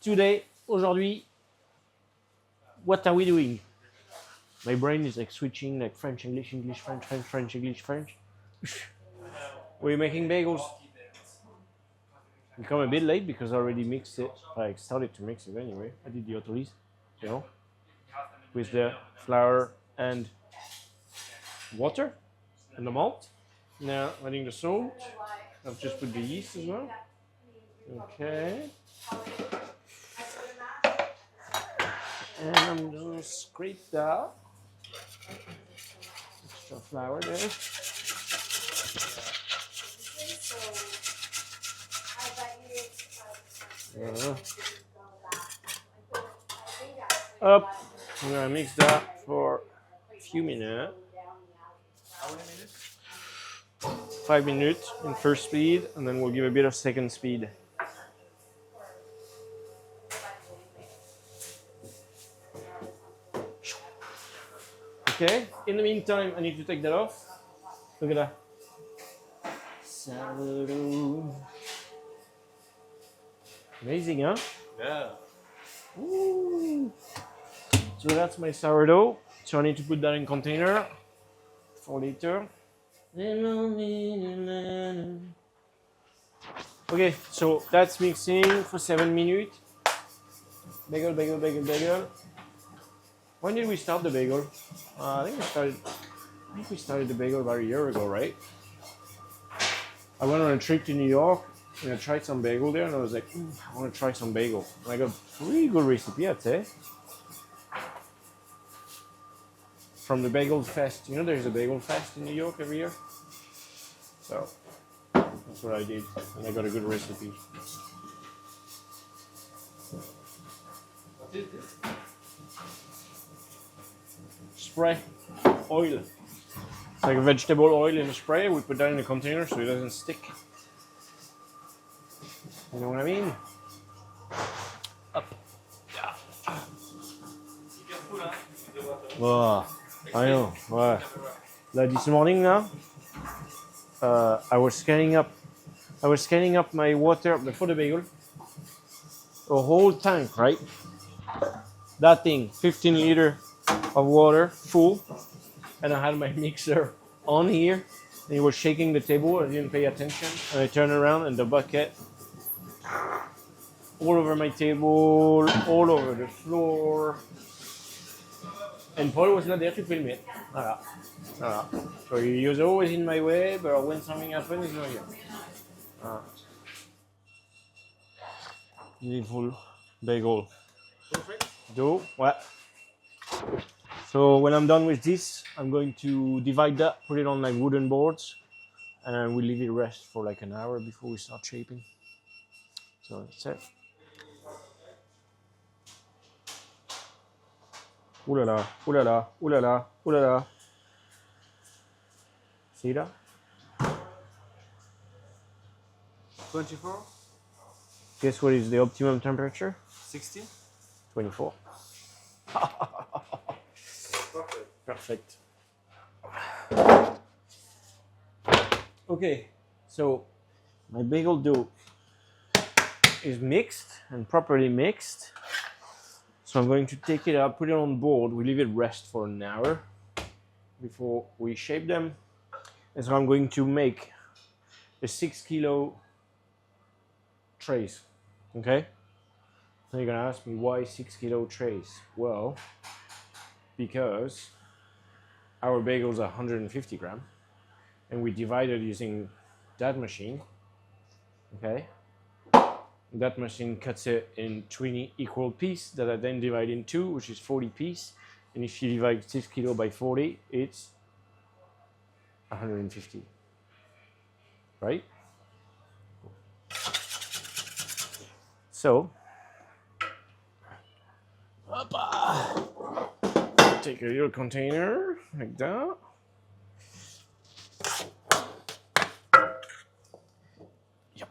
today, aujourd'hui, what are we doing? My brain is like switching like French, English, English, French, French, French, English, French. We're making bagels. We come a bit late because I already mixed it. I started to mix it anyway. I did the autolyse, you know, with the flour and water and the malt. Now adding the salt. I've just put the yeast as well. Okay. And I'm gonna scrape that extra flour there. Up. I'm gonna mix that for a few minutes. How many minutes? 5 minutes in first speed, and then we'll give a bit of second speed. Okay, in the meantime, I need to take that off. Look at that. Sourdough. Amazing, huh? Yeah. Ooh. So that's my sourdough. So I need to put that in container for later. Okay, so that's mixing for 7 minutes. Bagel, bagel, bagel, bagel. When did we start the bagel? I think we started the bagel about a year ago, right? I went on a trip to New York and I tried some bagel there, and I was like, I want to try some bagel. And I got a pretty good recipe, I'd say. From the Bagel Fest. You know, there's a Bagel Fest in New York every year. So that's what I did, and I got a good recipe. What is this? Spray oil. It's like a vegetable oil in a spray. We put that in a container so it doesn't stick. You know what I mean? Up. Yeah. Oh, I know. Ouais. Là, this morning now, I was scanning up my water before the bagel. A whole tank, right? That thing, 15 liter of water, full, and I had my mixer on here, and it was shaking the table. I didn't pay attention, and I turned around, and the bucket all over my table, all over the floor, and Paul was not there to film it. Voilà. Voilà. So he was always in my way, but when something happens, he's not here. Voilà. Beautiful bagel. Dough, ouais. So when I'm done with this, I'm going to divide that, put it on like wooden boards, and we leave it rest for like an hour before we start shaping. So that's it. Ooh la la, ooh la la, ooh la la, ooh la la. See that? 24? Guess what is the optimum temperature? 16? 24. Perfect. Perfect. Okay, so my bagel dough is mixed and properly mixed. So I'm going to take it out, put it on board. We leave it rest for an hour before we shape them. And so I'm going to make a 6 kilo trays. Okay? So you're gonna ask me why 6 kilo trays? Well, because our bagels are 150 grams and we divided using that machine. Okay? That machine cuts it in 20 equal pieces that I then divide in two, which is 40 pieces. And if you divide 6 kilo by 40, it's 150. Right? So, take a little container like that. Yep.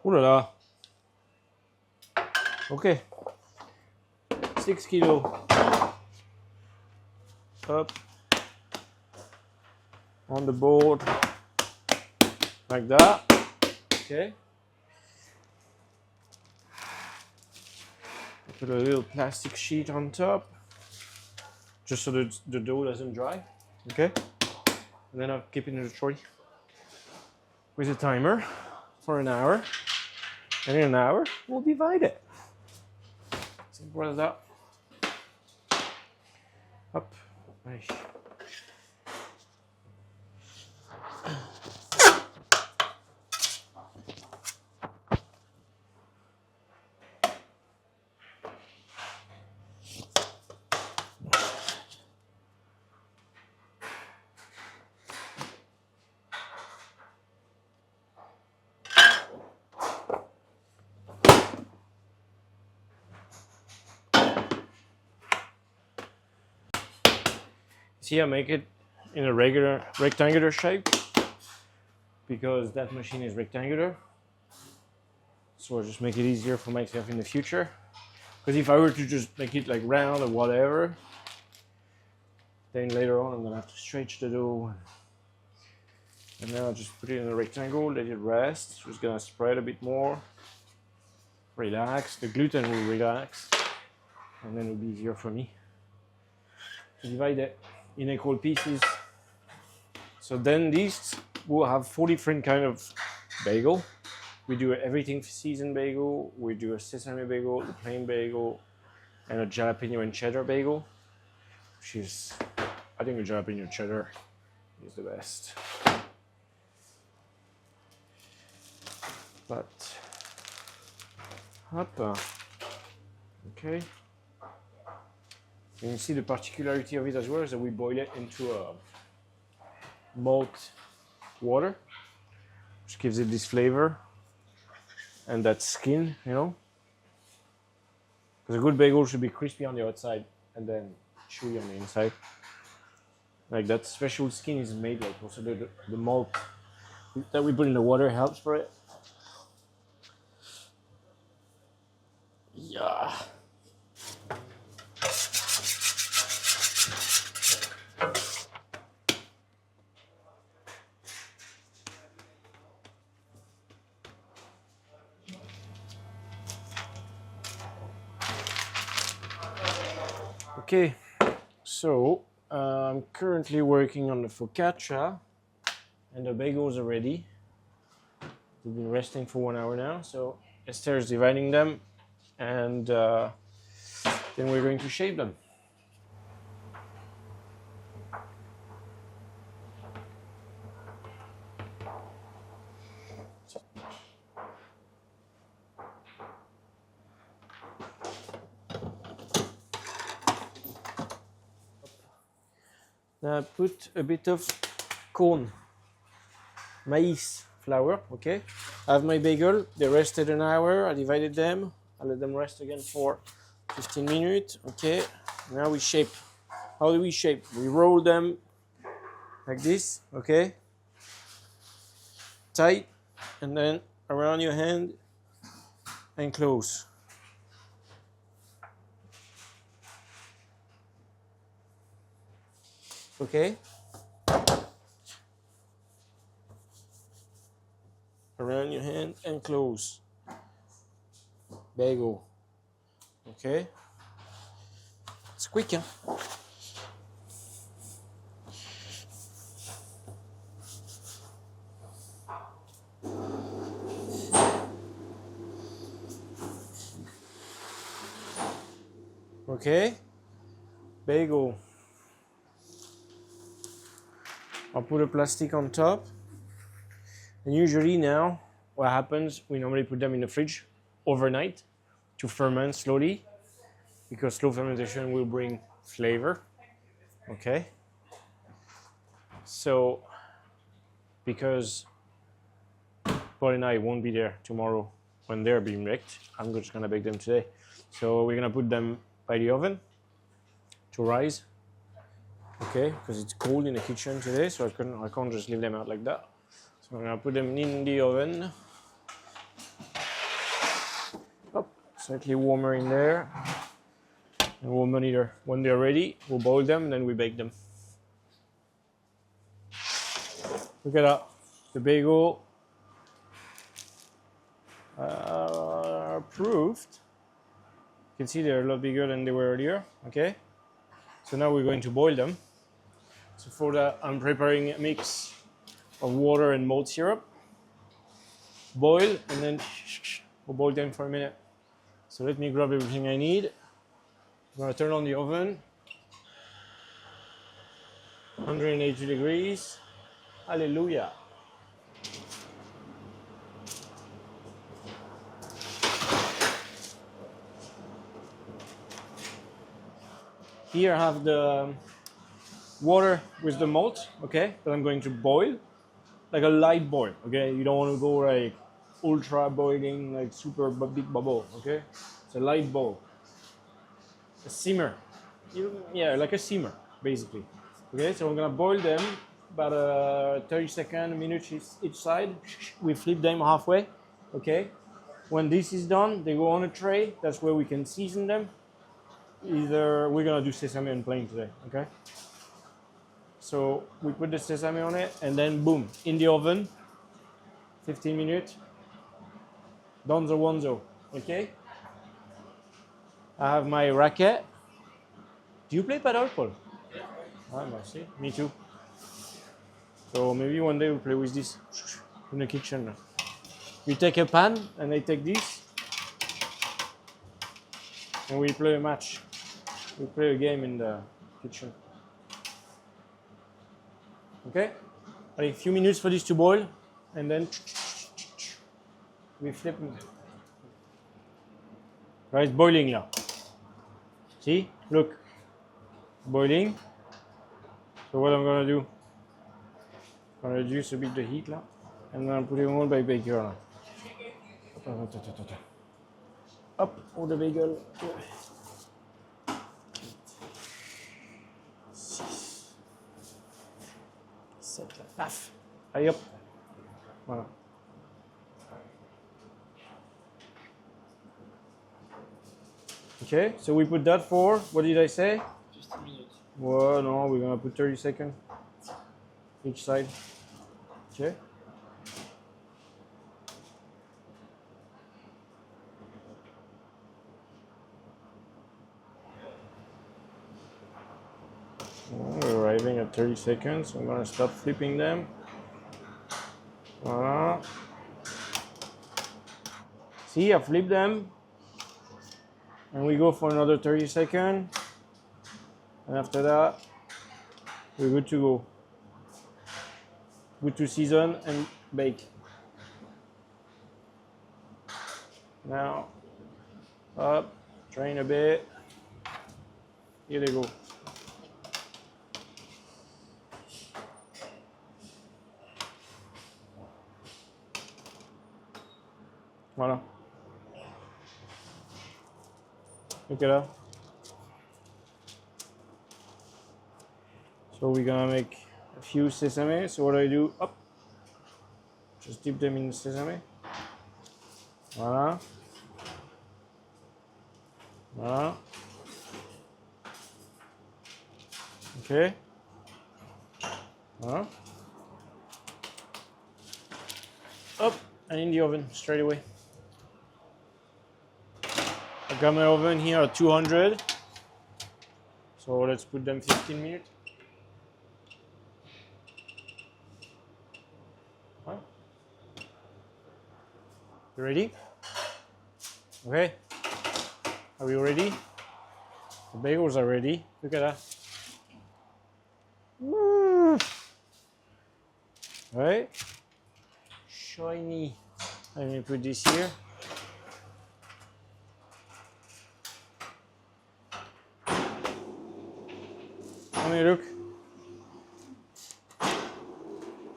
Ooh la la. Okay. 6 kilo. Up. On the board. Like that. Okay. Put a little plastic sheet on top. Just so that the dough doesn't dry. Okay. And then I'll keep it in the trolley with a timer for an hour. And in an hour, we'll divide it. Simple as that. Up. Nice. See, I make it in a regular rectangular shape because that machine is rectangular. So I just make it easier for myself in the future. Because if I were to just make it like round or whatever, then later on I'm gonna have to stretch the dough. And now I just put it in a rectangle, let it rest. So it's gonna spread a bit more. Relax, the gluten will relax. And then it'll be easier for me to divide it in equal pieces. So then these will have 4 different kind of bagel. We do everything seasoned bagel, we do a sesame bagel, a plain bagel, and a jalapeno and cheddar bagel, which is, I think the jalapeno cheddar is the best. But, hop, okay. And you see the particularity of it as well is that we boil it into a malt water, which gives it this flavor and that skin, you know. Because a good bagel should be crispy on the outside and then chewy on the inside. Like that special skin is made like also the malt that we put in the water helps for it. Yeah. Okay, so I'm currently working on the focaccia and the bagels are ready. We've been resting for 1 hour now, so Esther is dividing them and then we're going to shape them. Now I put a bit of corn, maize flour, okay? I have my bagel, they rested an hour, I divided them, I let them rest again for 15 minutes, okay? Now we shape. How do we shape? We roll them like this, okay? Tight, and then around your hand and close. Okay? Around your hand and close. Bagel. Okay? It's quick, huh? Okay? Bagel. I'll put a plastic on top. And usually now, what happens, we normally put them in the fridge overnight to ferment slowly, because slow fermentation will bring flavor. Okay? So, because Paul and I won't be there tomorrow when they're being baked, I'm just gonna bake them today. So we're gonna put them by the oven to rise. Okay, because it's cold in the kitchen today, so I can't just leave them out like that. So I'm gonna put them in the oven Slightly warmer in there. And we'll monitor. When they're ready, we'll boil them and then we bake them. Look at that. The bagel approved. You can see they're a lot bigger than they were earlier. Okay. So now we're going to boil them. So for that, I'm preparing a mix of water and malt syrup. Boil and then we'll boil them for a minute. So let me grab everything I need. I'm gonna turn on the oven. 180 degrees. Hallelujah. Here I have the water with the malt, okay, that I'm going to boil, like a light boil, okay? You don't want to go like ultra boiling, like super big bubble, okay? It's a light boil. A simmer. Yeah, like a simmer, basically. Okay, so I'm gonna boil them about 30 seconds, a minute each side. We flip them halfway, okay? When this is done, they go on a tray. That's where we can season them. Either we're gonna do sesame and plain today, okay? So we put the sesame on it and then boom, in the oven, 15 minutes. Donzo wonzo, okay? I have my racket. Do you play paddle, Paul? Ah, see, me too. So maybe one day we'll play with this in the kitchen. You take a pan and I take this and we play a match. We play a game in the kitchen. Okay? A few minutes for this to boil and then we flip them. Right, it's boiling now. See? Look. Boiling. So what I'm gonna do, I'm gonna reduce a bit the heat now, and then I'm putting all my bagel now. Up, all the bagel. 6, 7, paf. Allez hop. Voilà. Okay, so we put that for, what did I say? Just a minute. Well, no, we're gonna put 30 seconds each side. Okay. We're arriving at 30 seconds. I'm gonna stop flipping them. Voilà. See, I flip them. And we go for another 30 seconds. And after that, we're good to go. Good to season and bake. Now, up, drain a bit. Here they go. Voilà. Look at that. So we're gonna make a few sesame. So what do? Up. Just dip them in the sesame. Voilà. Voilà. Okay. Voilà. Up and in the oven straight away. I got my oven here at 200. So let's put them 15 minutes. You ready? Okay. Are we ready? The bagels are ready. Look at that. Woo! Right? Shiny. Let me put this here. Let me look.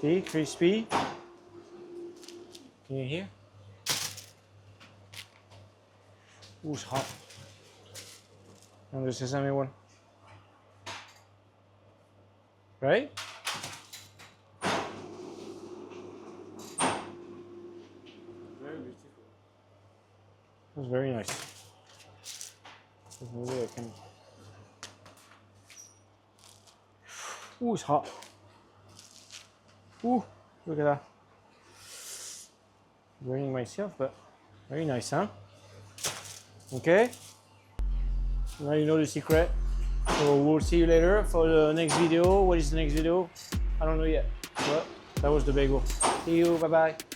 See, crispy. Can you hear? Ooh, it's hot. And the sesame one. Right? Very beautiful. That's very nice. Maybe I can. Ooh, it's hot. Ooh, look at that. Burning myself, but very nice, huh? Okay. Now you know the secret. So we'll see you later for the next video. What is the next video? I don't know yet. But that was the bagel. See you. Bye bye.